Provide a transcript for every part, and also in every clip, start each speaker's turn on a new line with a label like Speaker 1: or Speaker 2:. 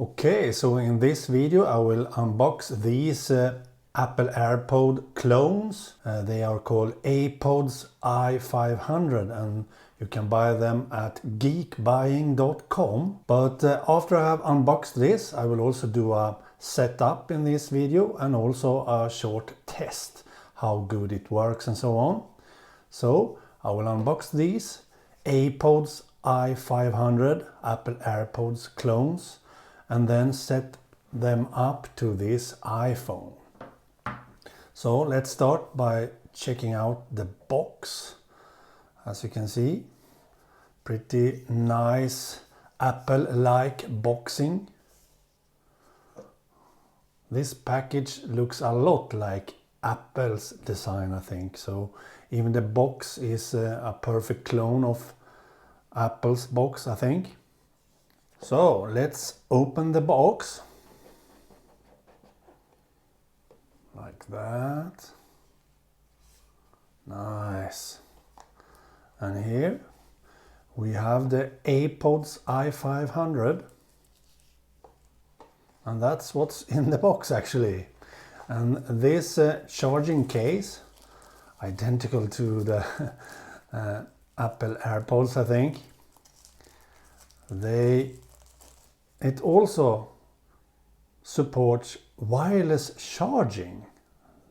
Speaker 1: Okay, so in this video I will unbox these Apple AirPod clones. They are called Apods i500 and you can buy them at geekbuying.com. But after I have unboxed this, I will also do a setup in this video and also a short test, how good it works and so on. So I will unbox these Apods i500 Apple AirPods clones and then set them up to this iPhone. So let's start by checking out the box. As you can see, pretty nice Apple-like boxing. This package looks a lot like Apple's design, I think. So even the box is a perfect clone of Apple's box, I think. So let's open the box. Like that. Nice. And here we have the Apods i500. And that's what's in the box actually. And this charging case, identical to the Apple AirPods, I think. It also supports wireless charging,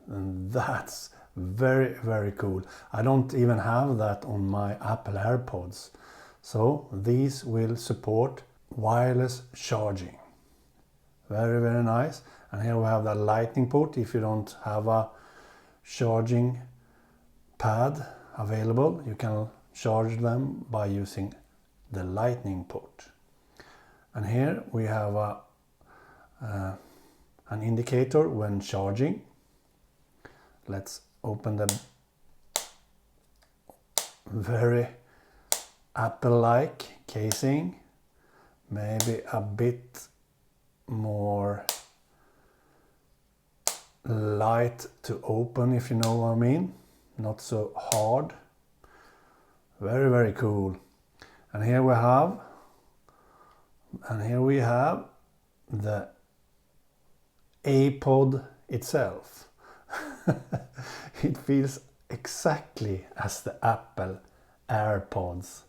Speaker 1: and that's very, very cool. I don't even have that on my Apple AirPods. So these will support wireless charging. Very, very nice. And here we have the lightning port if you don't have a charging pad available. You can charge them by using the lightning port. And here we have an indicator when charging. Let's open the very Apple-like casing. Maybe a bit more light to open, if you know what I mean. Not so hard. Very, very cool. And here we have the Apod itself. It feels exactly as the Apple AirPods.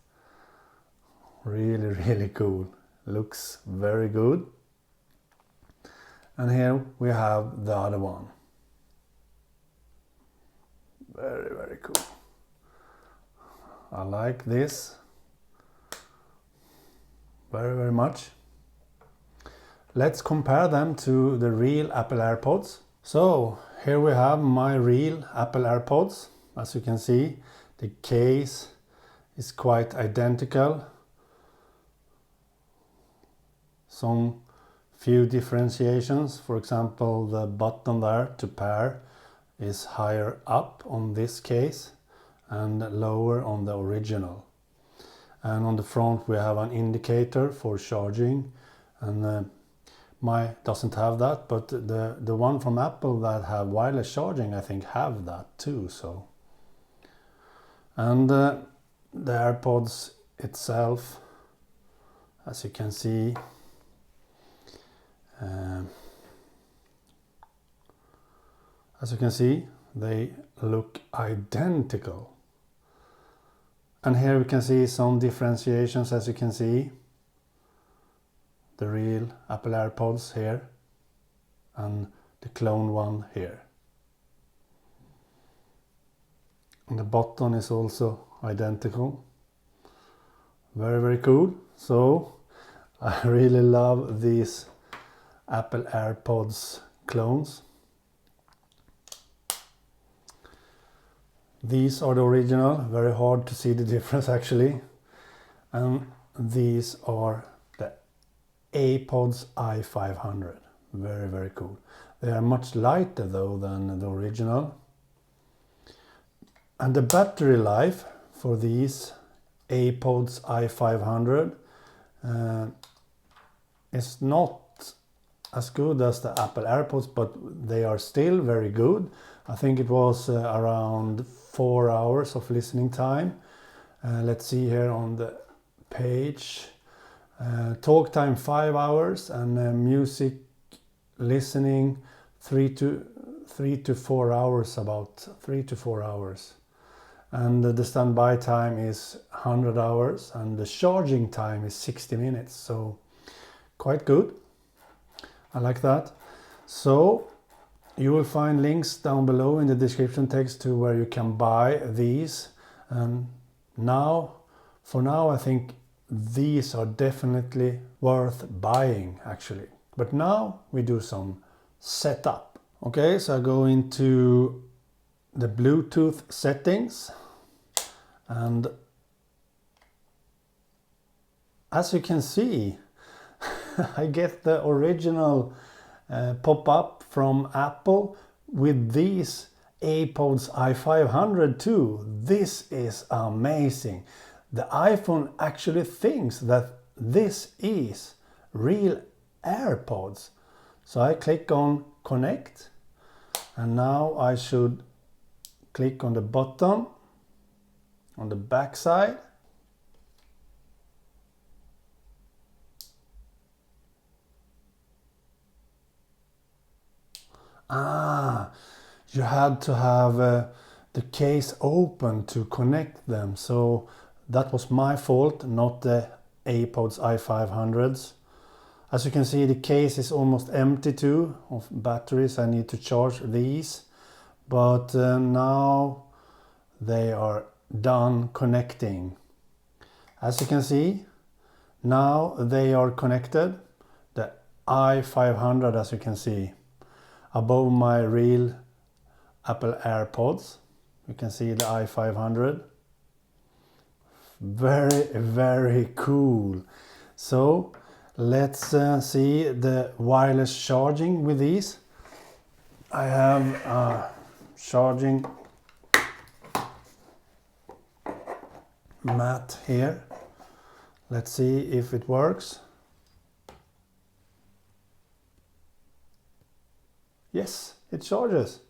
Speaker 1: Really, really cool. Looks very good. And here we have the other one. Very, very cool. I like this very, very much. Let's compare them to the real Apple AirPods. So here we have my real Apple AirPods. As you can see, the case is quite identical. Some few differentiations. For example, the button there to pair is higher up on this case and lower on the original. And on the front we have an indicator for charging, and mine doesn't have that, but the one from Apple that have wireless charging I think have that too. So, and the AirPods itself, as you can see, they look identical. And here we can see some differentiations, as you can see. The real Apple AirPods here and the clone one here. And the button is also identical. Very, very cool. So I really love these Apple AirPods clones. These are the original, very hard to see the difference actually. And these are the Apods i500. Very, very cool. They are much lighter though than the original. And the battery life for these Apods i500 is not as good as the Apple AirPods, but they are still very good. I think it was around 4 hours of listening time. Let's see here on the page. Talk time 5 hours, and music listening 3 to 4 hours, about 3 to 4 hours. And the standby time is 100 hours, and the charging time is 60 minutes, so quite good. I like that. So you will find links down below in the description text to where you can buy these. And for now I think these are definitely worth buying actually. But now we do some setup. Okay, so I go into the Bluetooth settings, and as you can see I get the original pop-up from Apple with these Apods i500 too. This is amazing. The iPhone actually thinks that this is real AirPods. So I click on connect, and now I should click on the button on the back side. You had to have the case open to connect them, so that was my fault, not the Apods i500s. As you can see, the case is almost empty too of batteries. I need to charge these, but now they are done connecting. As you can see, now they are connected. The i500, as you can see, above my real Apple AirPods. You can see the i500. Very, very cool. So let's see the wireless charging with these. I have a charging mat here. Let's see if it works. Yes, it charges.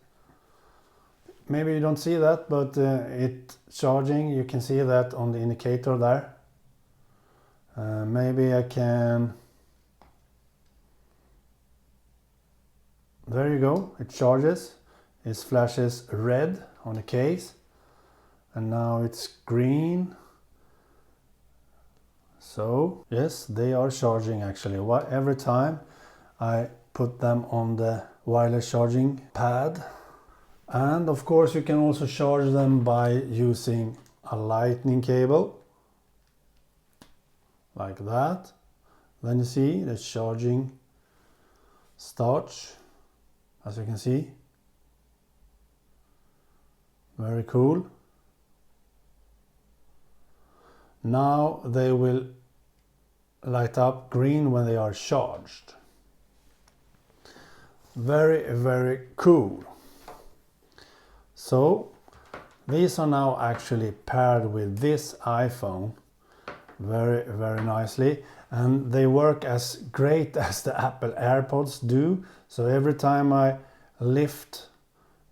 Speaker 1: Maybe you don't see that, but it's charging. You can see that on the indicator there. Maybe I can... There you go, it charges. It flashes red on the case, and now it's green. So yes, they are charging actually. Every time I put them on the wireless charging pad. And of course you can also charge them by using a lightning cable like that. Then you see the charging starts, as you can see. Very cool. Now they will light up green when they are charged. Very, very cool. So these are now actually paired with this iPhone very, very nicely, and they work as great as the Apple AirPods do. So every time I lift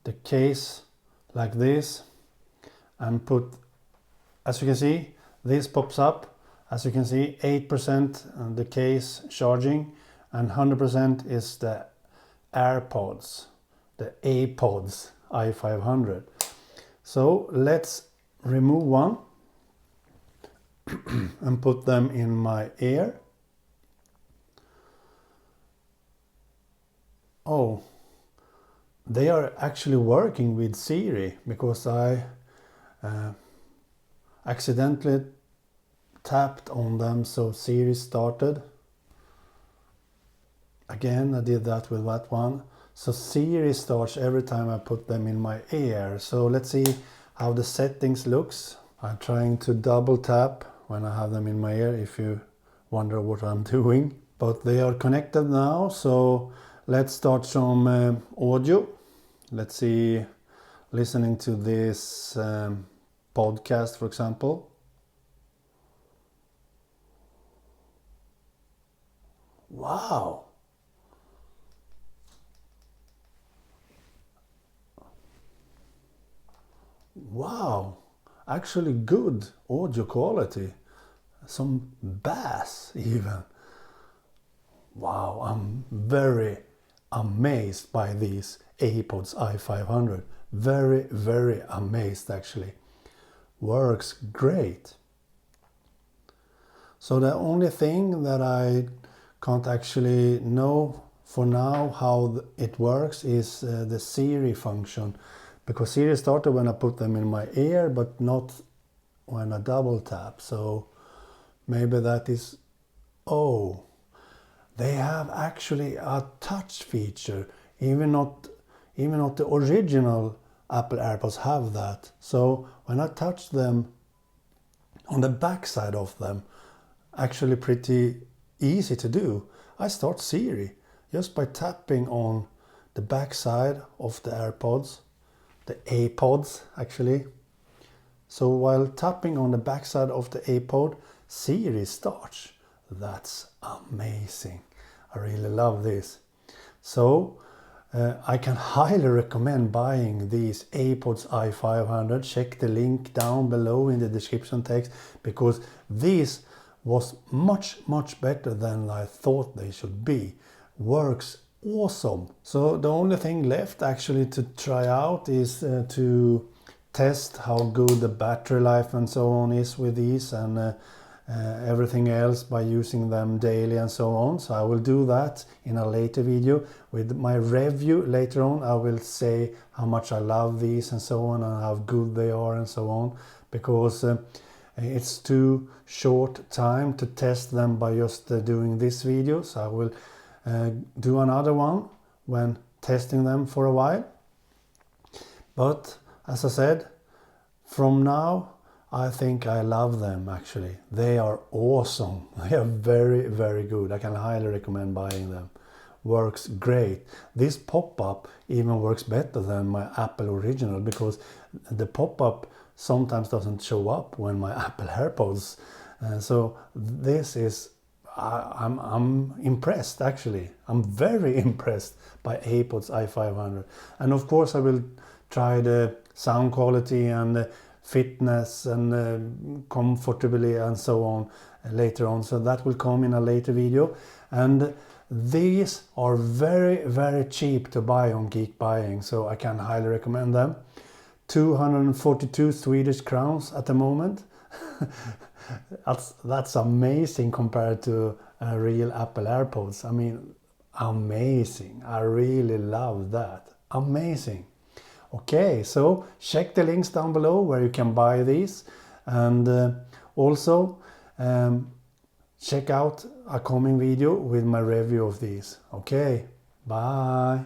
Speaker 1: the case like this and put, as you can see, this pops up. As you can see, 8% the case charging, and 100% is the AirPods, the Apods i500. So let's remove one and put them in my ear. Oh, they are actually working with Siri, because I accidentally tapped on them, so Siri started. Again, I did that with that one. So Siri starts every time I put them in my ear. So let's see how the settings looks. I'm trying to double tap when I have them in my ear, if you wonder what I'm doing. But they are connected now, so let's start some audio. Let's see, listening to this podcast, for example. Wow! Wow! Actually good audio quality. some bass even. Wow, I'm very amazed by these Apods i500. Very, very amazed actually. Works great. So the only thing that I can't actually know for now how it works is the Siri function, because Siri started when I put them in my ear but not when I double tap. So maybe that is, oh, they have actually a touch feature. Even not the original Apple AirPods have that. So when I touch them on the back side of them, actually pretty easy to do, I start Siri just by tapping on the back side of the AirPods, the Apods actually. So while tapping on the back side of the Apod, Siri starts. That's amazing. I really love this. So I can highly recommend buying these Apods i500. Check the link down below in the description text, because these was much better than I thought they should be. Works awesome. So the only thing left actually to try out is to test how good the battery life and so on is with these, and everything else by using them daily and so on. So I will do that in a later video. With my review later on, I will say how much I love these and so on, and how good they are and so on, because it's too short time to test them by just doing this video. So I will do another one when testing them for a while. But as I said, from now I think I love them actually. They are awesome. They are very good. I can highly recommend buying them. Works great. This pop-up even works better than my Apple original, because the pop-up sometimes doesn't show up when my Apple AirPods. So this is, I'm impressed actually. I'm very impressed by Apods i500. And of course I will try the sound quality and fitness and comfortably and so on later on. So that will come in a later video. And these are very cheap to buy on Geekbuying, so I can highly recommend them. 242 Swedish crowns at the moment. That's amazing compared to real Apple AirPods. I mean, amazing. I really love that. Amazing. Okay, so check the links down below where you can buy these, and also check out a coming video with my review of these. Okay, bye.